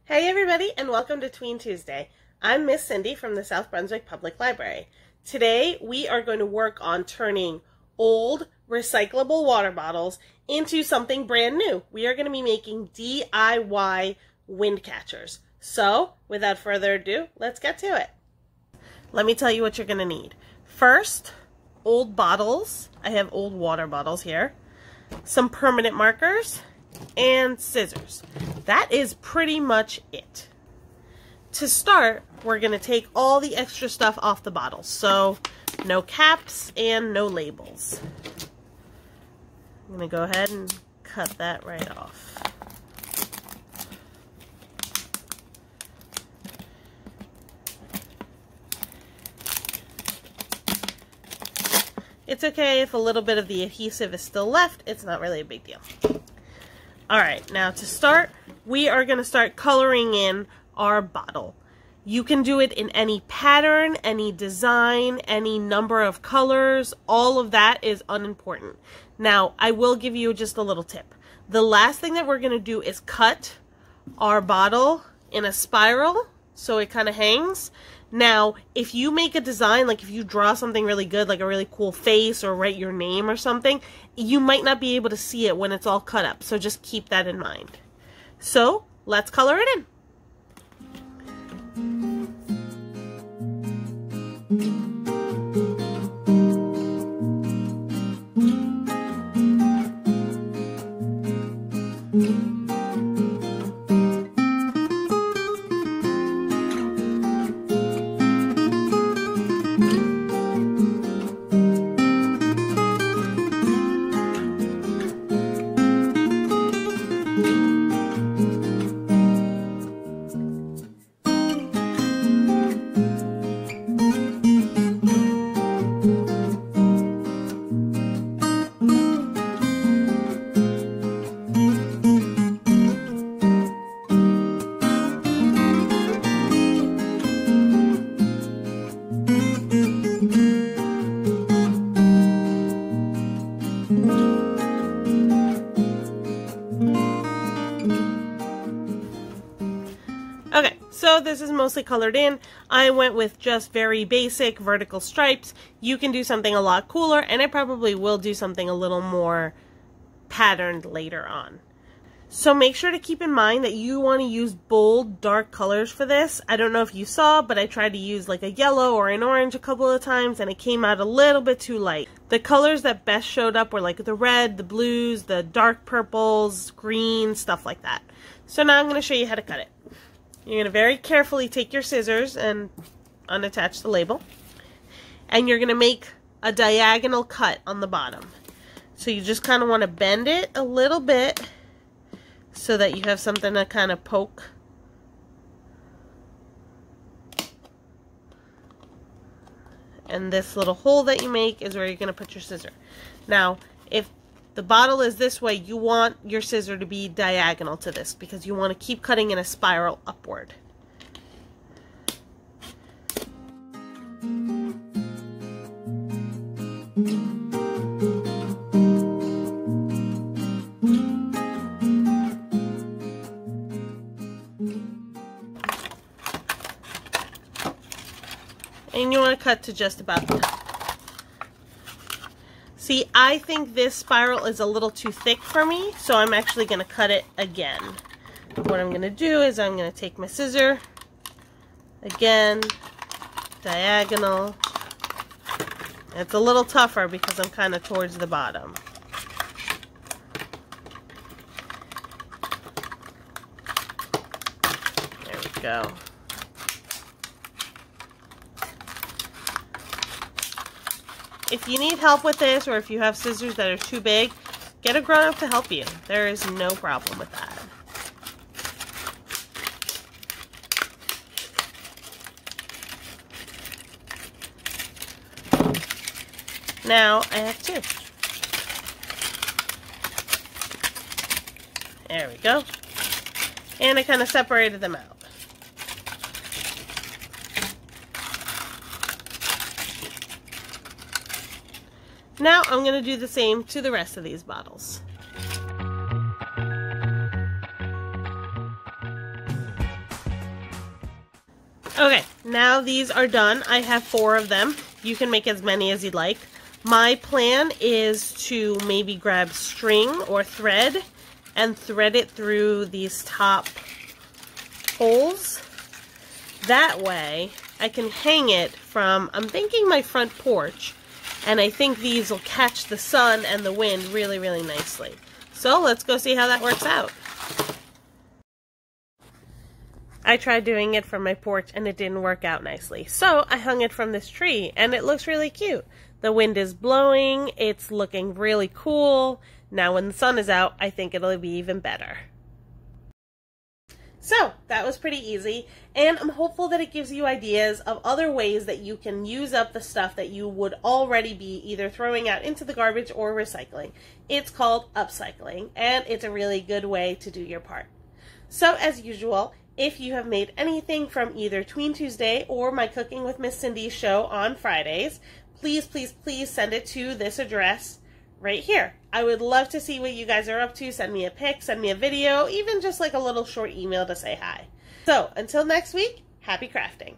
Hey everybody, and welcome to Tween Tuesday. I'm Miss Cindy from the South Brunswick Public Library. Today we are going to work on turning old recyclable water bottles into something brand new. We are going to be making DIY wind catchers. So, without further ado, let's get to it. Let me tell you what you're going to need. First, old bottles. I have old water bottles here. Some permanent markers and scissors. That is pretty much it. To start, we're going to take all the extra stuff off the bottles. So, no caps and no labels. I'm going to go ahead and cut that right off. It's okay if a little bit of the adhesive is still left. It's not really a big deal. Alright, now to start, we are going to start coloring in our bottle. You can do it in any pattern, any design, any number of colors. All of that is unimportant. Now, I will give you just a little tip. The last thing that we're going to do is cut our bottle in a spiral so it kind of hangs. Now, if you make a design, like if you draw something really good, like a really cool face or write your name or something, you might not be able to see it when it's all cut up. So just keep that in mind. So, let's color it in. Okay, so this is mostly colored in. I went with just very basic vertical stripes. You can do something a lot cooler, and I probably will do something a little more patterned later on. So make sure to keep in mind that you want to use bold, dark colors for this. I don't know if you saw, but I tried to use like a yellow or an orange a couple of times, and it came out a little bit too light. The colors that best showed up were like the red, the blues, the dark purples, green, stuff like that. So now I'm going to show you how to cut it. You're going to very carefully take your scissors and unattach the label. And you're going to make a diagonal cut on the bottom. So you just kind of want to bend it a little bit so that you have something to kind of poke. And this little hole that you make is where you're going to put your scissor. Now, if the bottle is this way, you want your scissor to be diagonal to this because you want to keep cutting in a spiral upward. And you want to cut to just about the top. See, I think this spiral is a little too thick for me, so I'm actually going to cut it again. What I'm going to do is I'm going to take my scissor, again, diagonal. It's a little tougher because I'm kind of towards the bottom. There we go. If you need help with this, or if you have scissors that are too big, get a grown-up to help you. There is no problem with that. Now, I have two. There we go. And I kind of separated them out. Now I'm going to do the same to the rest of these bottles. Okay, now these are done. I have 4 of them. You can make as many as you'd like. My plan is to maybe grab string or thread and thread it through these top holes. That way I can hang it from, I'm thinking, my front porch, and I think these will catch the sun and the wind really, really nicely. So let's go see how that works out. I tried doing it from my porch and it didn't work out nicely. So I hung it from this tree and it looks really cute. The wind is blowing, it's looking really cool. Now when the sun is out, I think it'll be even better. So that was pretty easy, and I'm hopeful that it gives you ideas of other ways that you can use up the stuff that you would already be either throwing out into the garbage or recycling. It's called upcycling, and it's a really good way to do your part. So as usual, if you have made anything from either Tween Tuesday or my Cooking with Miss Cindy show on Fridays, please, please, please send it to this address right here. I would love to see what you guys are up to. Send me a pic, send me a video, even just like a little short email to say hi. So until next week, happy crafting.